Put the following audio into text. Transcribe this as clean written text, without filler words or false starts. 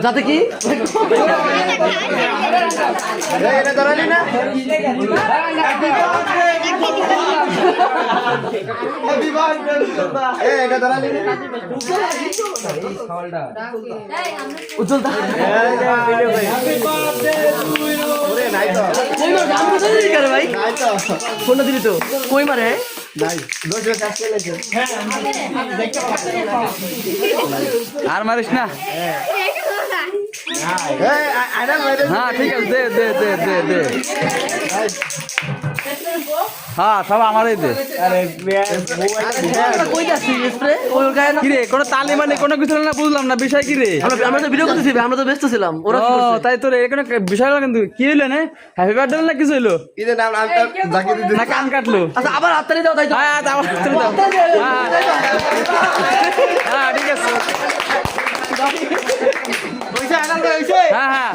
যাতে কি দাঁড়ালি না উজ্জ্বল ভাই ফোনটা দিলি তো কই মারে আর মারিস না হ্যাঁ ঠিক আছে দে দে দে দে দে হ্যাঁ সব আমারই দে কিরে কোনো তালি মানে কোনো কিছু না বুঝলাম না বিষয় কি রে আমরা তো ভিডিও করতেছি আমরা তো ব্যস্ত ছিলাম ওরা তাই তোর এখানে বিষয় হলো কিন্তু কি হইলো না হ্যাপি বার্থডে না কিছু হইলো না কান কাটলো আচ্ছা আবার হাততালি দাও তাই তো হ্যাঁ আবার হাততালি দাও হ্যাঁ ঠিক আছে হ্যাঁ হ্যাঁ